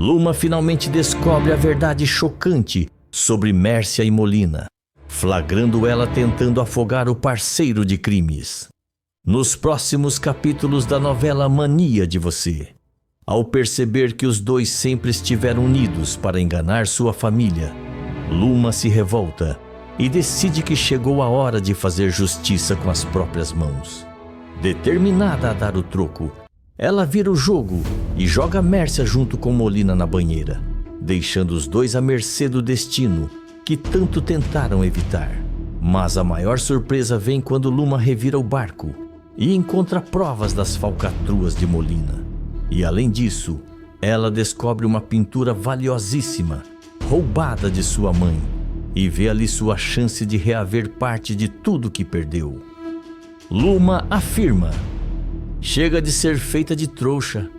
Luma finalmente descobre a verdade chocante sobre Mércia e Molina, flagrando ela tentando afogar o parceiro de crimes. Nos próximos capítulos da novela Mania de Você, ao perceber que os dois sempre estiveram unidos para enganar sua família, Luma se revolta e decide que chegou a hora de fazer justiça com as próprias mãos. Determinada a dar o troco, ela vira o jogo e joga Mércia junto com Molina na banheira, deixando os dois à mercê do destino que tanto tentaram evitar. Mas a maior surpresa vem quando Luma revira o barco e encontra provas das falcatruas de Molina. E além disso, ela descobre uma pintura valiosíssima, roubada de sua mãe, e vê ali sua chance de reaver parte de tudo que perdeu. Luma afirma: chega de ser feita de trouxa.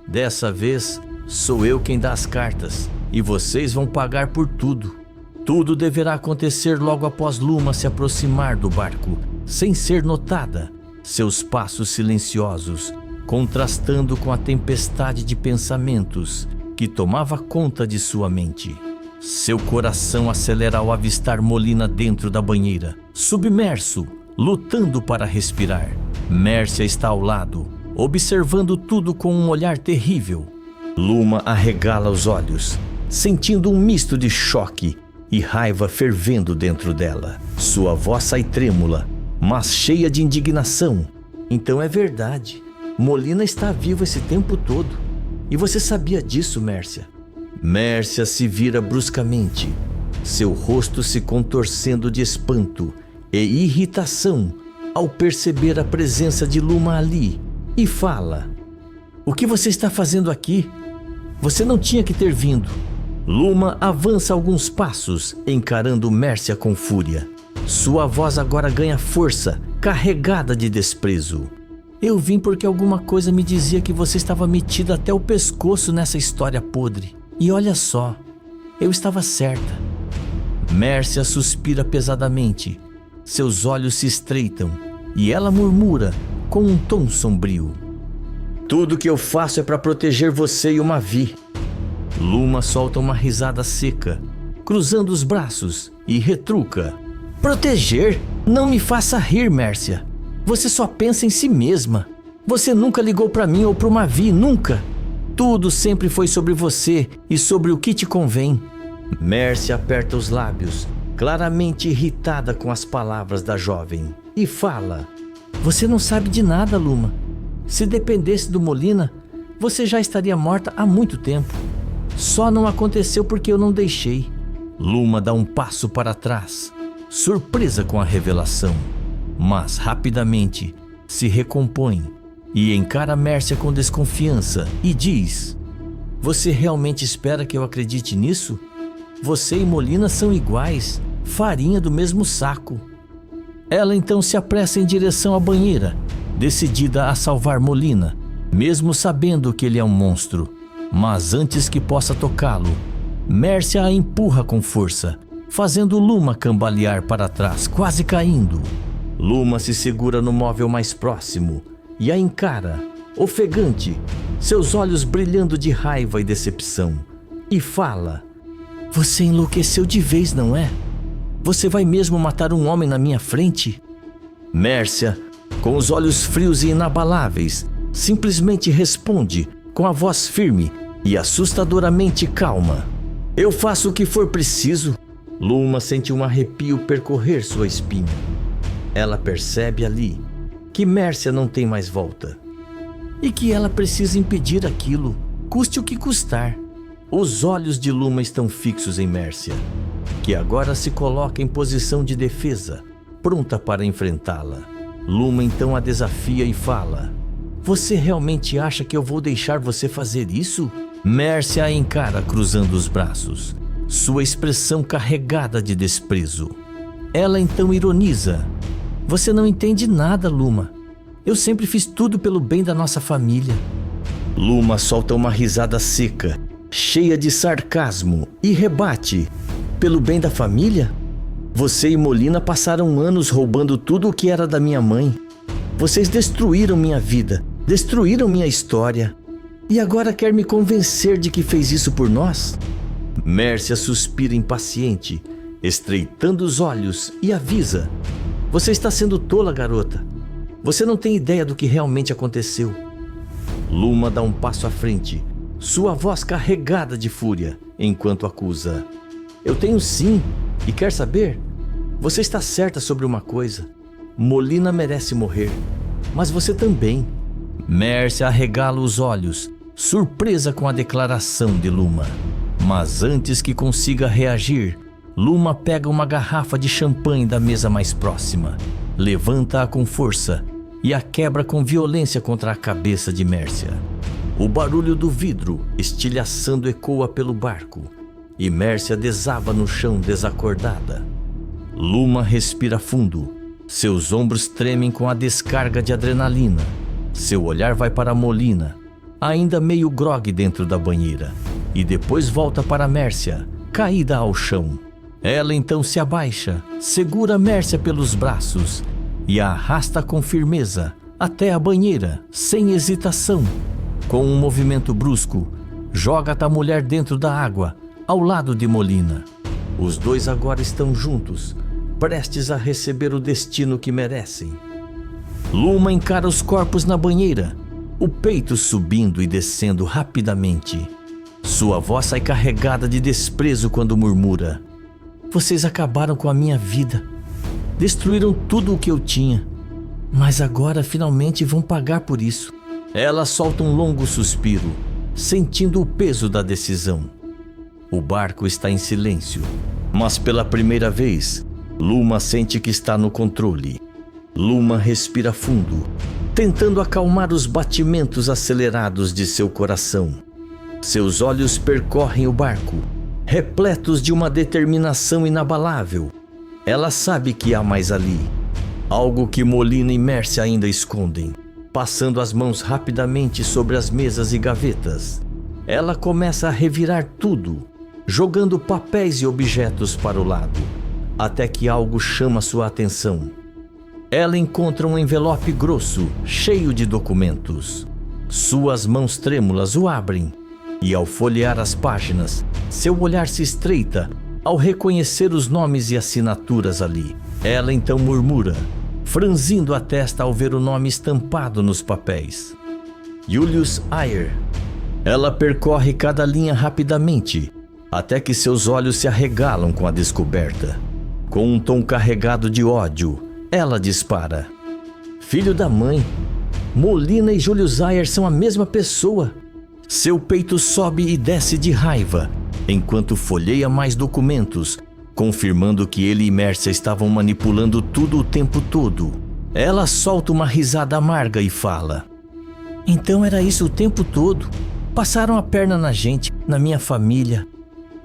Dessa vez, sou eu quem dá as cartas e vocês vão pagar por tudo. Tudo deverá acontecer logo após Luma se aproximar do barco, sem ser notada, seus passos silenciosos, contrastando com a tempestade de pensamentos que tomava conta de sua mente. Seu coração acelera ao avistar Molina dentro da banheira, submerso, lutando para respirar. Mércia está ao lado, observando tudo com um olhar terrível. Luma arregala os olhos, sentindo um misto de choque e raiva fervendo dentro dela. Sua voz sai trêmula, mas cheia de indignação. Então é verdade, Molina está vivo esse tempo todo. E você sabia disso, Mércia? Mércia se vira bruscamente, seu rosto se contorcendo de espanto e irritação ao perceber a presença de Luma ali, e fala: o que você está fazendo aqui? Você não tinha que ter vindo. Luma avança alguns passos, encarando Mércia com fúria. Sua voz agora ganha força, carregada de desprezo. Eu vim porque alguma coisa me dizia que você estava metida até o pescoço nessa história podre. E olha só, eu estava certa. Mércia suspira pesadamente. Seus olhos se estreitam e ela murmura com um tom sombrio: tudo que eu faço é para proteger você e o Mavi. Luma solta uma risada seca, cruzando os braços, e retruca: proteger? Não me faça rir, Mércia. Você só pensa em si mesma. Você nunca ligou para mim ou para o Mavi, nunca. Tudo sempre foi sobre você e sobre o que te convém. Mércia aperta os lábios, claramente irritada com as palavras da jovem, e fala: você não sabe de nada, Luma. Se dependesse do Molina, você já estaria morta há muito tempo. Só não aconteceu porque eu não deixei. Luma dá um passo para trás, surpresa com a revelação, mas rapidamente se recompõe e encara Mércia com desconfiança e diz: você realmente espera que eu acredite nisso? Você e Molina são iguais, farinha do mesmo saco. Ela então se apressa em direção à banheira, decidida a salvar Molina, mesmo sabendo que ele é um monstro. Mas antes que possa tocá-lo, Mércia a empurra com força, fazendo Luma cambalear para trás, quase caindo. Luma se segura no móvel mais próximo e a encara, ofegante, seus olhos brilhando de raiva e decepção, e fala: você enlouqueceu de vez, não é? Você vai mesmo matar um homem na minha frente? Mércia, com os olhos frios e inabaláveis, simplesmente responde com a voz firme e assustadoramente calma: eu faço o que for preciso. Luma sente um arrepio percorrer sua espinha. Ela percebe ali que Mércia não tem mais volta e que ela precisa impedir aquilo, custe o que custar. Os olhos de Luma estão fixos em Mércia, que agora se coloca em posição de defesa, pronta para enfrentá-la. Luma então a desafia e fala: você realmente acha que eu vou deixar você fazer isso? Mércia a encara cruzando os braços, sua expressão carregada de desprezo. Ela então ironiza: você não entende nada, Luma. Eu sempre fiz tudo pelo bem da nossa família. Luma solta uma risada seca, cheia de sarcasmo, e rebate: pelo bem da família? Você e Molina passaram anos roubando tudo o que era da minha mãe. Vocês destruíram minha vida, destruíram minha história. E agora quer me convencer de que fez isso por nós? Mércia suspira impaciente, estreitando os olhos e avisa: você está sendo tola, garota. Você não tem ideia do que realmente aconteceu. Luma dá um passo à frente, sua voz carregada de fúria, enquanto acusa: eu tenho sim, e quer saber? Você está certa sobre uma coisa. Molina merece morrer, mas você também. Mércia arregala os olhos, surpresa com a declaração de Luma. Mas antes que consiga reagir, Luma pega uma garrafa de champanhe da mesa mais próxima, levanta-a com força e a quebra com violência contra a cabeça de Mércia. O barulho do vidro estilhaçando ecoa pelo barco e Mércia desaba no chão desacordada. Luma respira fundo, seus ombros tremem com a descarga de adrenalina. Seu olhar vai para Molina, ainda meio grogue dentro da banheira, e depois volta para Mércia, caída ao chão. Ela então se abaixa, segura Mércia pelos braços e a arrasta com firmeza até a banheira, sem hesitação. Com um movimento brusco, joga a mulher dentro da água, ao lado de Molina. Os dois agora estão juntos, prestes a receber o destino que merecem. Luma encara os corpos na banheira, o peito subindo e descendo rapidamente. Sua voz sai carregada de desprezo quando murmura: vocês acabaram com a minha vida, destruíram tudo o que eu tinha, mas agora finalmente vão pagar por isso. Ela solta um longo suspiro, sentindo o peso da decisão. O barco está em silêncio, mas pela primeira vez, Luma sente que está no controle. Luma respira fundo, tentando acalmar os batimentos acelerados de seu coração. Seus olhos percorrem o barco, repletos de uma determinação inabalável. Ela sabe que há mais ali, algo que Molina e Mércia ainda escondem. Passando as mãos rapidamente sobre as mesas e gavetas, ela começa a revirar tudo, jogando papéis e objetos para o lado, até que algo chama sua atenção. Ela encontra um envelope grosso, cheio de documentos. Suas mãos trêmulas o abrem, e ao folhear as páginas, seu olhar se estreita ao reconhecer os nomes e assinaturas ali. Ela então murmura, franzindo a testa ao ver o nome estampado nos papéis: Julius Ayer. Ela percorre cada linha rapidamente, até que seus olhos se arregalam com a descoberta. Com um tom carregado de ódio, ela dispara: filho da mãe, Molina e Julius Ayer são a mesma pessoa. Seu peito sobe e desce de raiva, enquanto folheia mais documentos, confirmando que ele e Mércia estavam manipulando tudo o tempo todo. Ela solta uma risada amarga e fala: então era isso o tempo todo? Passaram a perna na gente, na minha família.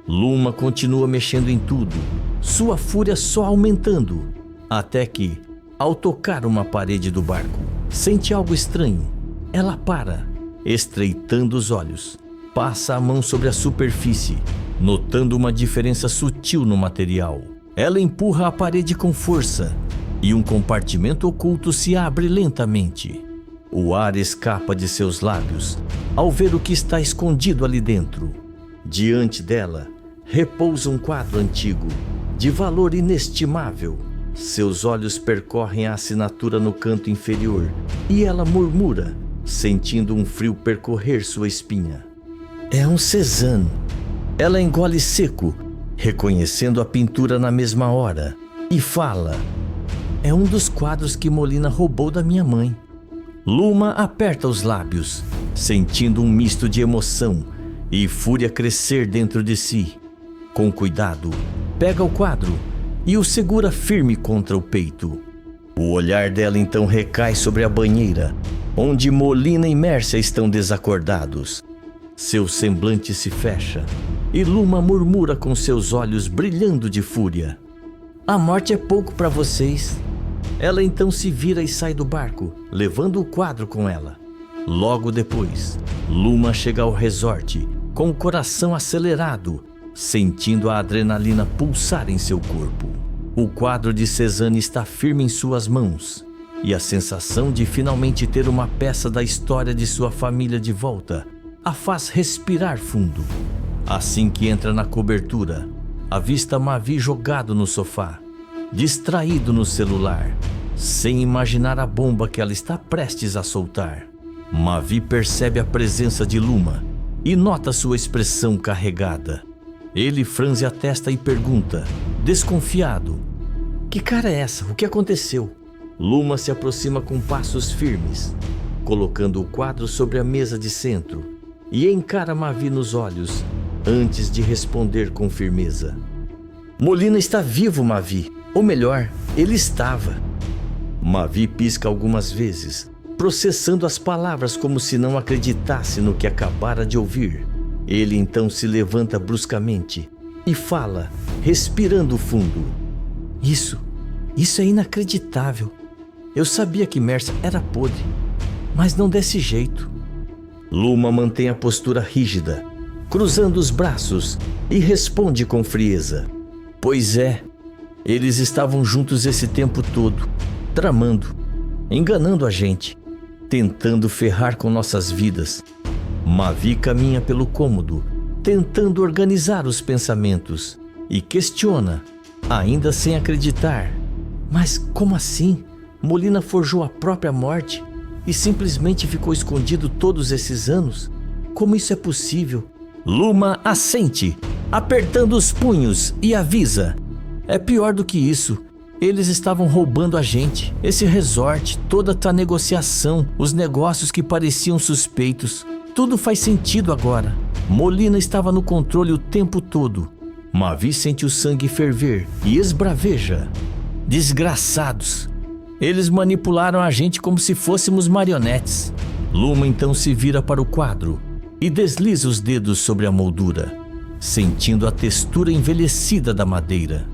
Luma continua mexendo em tudo, sua fúria só aumentando, até que, ao tocar uma parede do barco, sente algo estranho. Ela para, estreitando os olhos, passa a mão sobre a superfície, notando uma diferença sutil no material. Ela empurra a parede com força e um compartimento oculto se abre lentamente. O ar escapa de seus lábios ao ver o que está escondido ali dentro. Diante dela, repousa um quadro antigo, de valor inestimável. Seus olhos percorrem a assinatura no canto inferior e ela murmura, sentindo um frio percorrer sua espinha: é um Cézanne. Ela engole seco, reconhecendo a pintura na mesma hora, e fala: é um dos quadros que Molina roubou da minha mãe. Luma aperta os lábios, sentindo um misto de emoção e fúria crescer dentro de si. Com cuidado, pega o quadro e o segura firme contra o peito. O olhar dela então recai sobre a banheira, onde Molina e Mércia estão desacordados. Seu semblante se fecha e Luma murmura com seus olhos brilhando de fúria: a morte é pouco para vocês. Ela então se vira e sai do barco, levando o quadro com ela. Logo depois, Luma chega ao resort, com o coração acelerado, sentindo a adrenalina pulsar em seu corpo. O quadro de Cézanne está firme em suas mãos, e a sensação de finalmente ter uma peça da história de sua família de volta a faz respirar fundo. Assim que entra na cobertura, avista Mavi jogado no sofá, distraído no celular, sem imaginar a bomba que ela está prestes a soltar. Mavi percebe a presença de Luma e nota sua expressão carregada. Ele franze a testa e pergunta, desconfiado: "Que cara é essa? O que aconteceu?" Luma se aproxima com passos firmes, colocando o quadro sobre a mesa de centro, e encara Mavi nos olhos antes de responder com firmeza: "Molina está vivo, Mavi. Ou melhor, ele estava." Mavi pisca algumas vezes, processando as palavras como se não acreditasse no que acabara de ouvir. Ele então se levanta bruscamente e fala, respirando fundo: Isso é inacreditável. Eu sabia que Mércia era podre, mas não desse jeito." Luma mantém a postura rígida, cruzando os braços, e responde com frieza: "Pois é, eles estavam juntos esse tempo todo, tramando, enganando a gente, tentando ferrar com nossas vidas." Mavi caminha pelo cômodo, tentando organizar os pensamentos, e questiona, ainda sem acreditar: "Mas como assim? Molina forjou a própria morte e simplesmente ficou escondido todos esses anos? Como isso é possível?" Luma assente, apertando os punhos, e avisa: "É pior do que isso. Eles estavam roubando a gente, esse resort, toda a negociação, os negócios que pareciam suspeitos. Tudo faz sentido agora. Molina estava no controle o tempo todo." Mavi sente o sangue ferver e esbraveja: "Desgraçados! Eles manipularam a gente como se fôssemos marionetes." Luma então se vira para o quadro e desliza os dedos sobre a moldura, sentindo a textura envelhecida da madeira.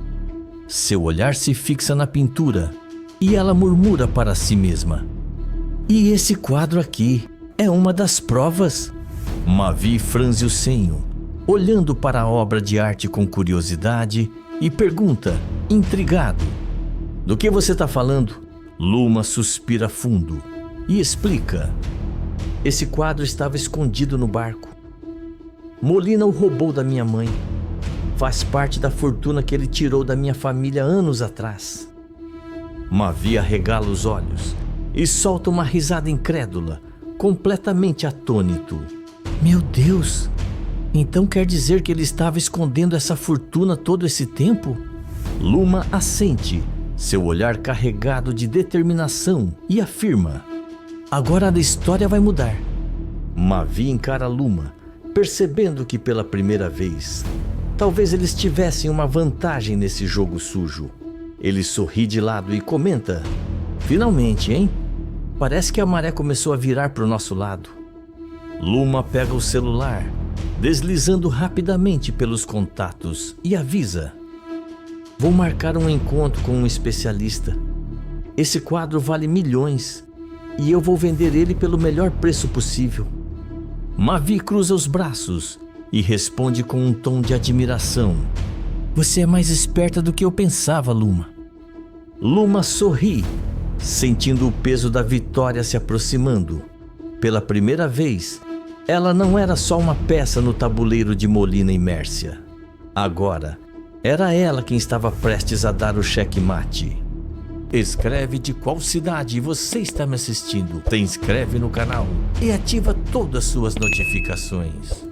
Seu olhar se fixa na pintura e ela murmura para si mesma: "E esse quadro aqui é uma das provas?" Mavi franze o senho, olhando para a obra de arte com curiosidade, e pergunta, intrigado: "Do que você está falando?" Luma suspira fundo e explica: "Esse quadro estava escondido no barco. Molina o roubou da minha mãe. Faz parte da fortuna que ele tirou da minha família anos atrás." Mavi arregala os olhos e solta uma risada incrédula, completamente atônito. "Meu Deus! Então quer dizer que ele estava escondendo essa fortuna todo esse tempo?" Luma assente, seu olhar carregado de determinação, e afirma: "Agora a história vai mudar." Mavi encara Luma, percebendo que pela primeira vez, talvez eles tivessem uma vantagem nesse jogo sujo. Ele sorri de lado e comenta: "Finalmente, hein? Parece que a maré começou a virar para o nosso lado." Luma pega o celular, deslizando rapidamente pelos contatos, e avisa: "Vou marcar um encontro com um especialista. Esse quadro vale milhões e eu vou vender ele pelo melhor preço possível." Mavi cruza os braços e responde com um tom de admiração: "Você é mais esperta do que eu pensava, Luma." Luma sorri, sentindo o peso da vitória se aproximando. Pela primeira vez, ela não era só uma peça no tabuleiro de Molina e Mércia. Agora, era ela quem estava prestes a dar o checkmate. Escreve de qual cidade você está me assistindo, se inscreve no canal e ativa todas as suas notificações.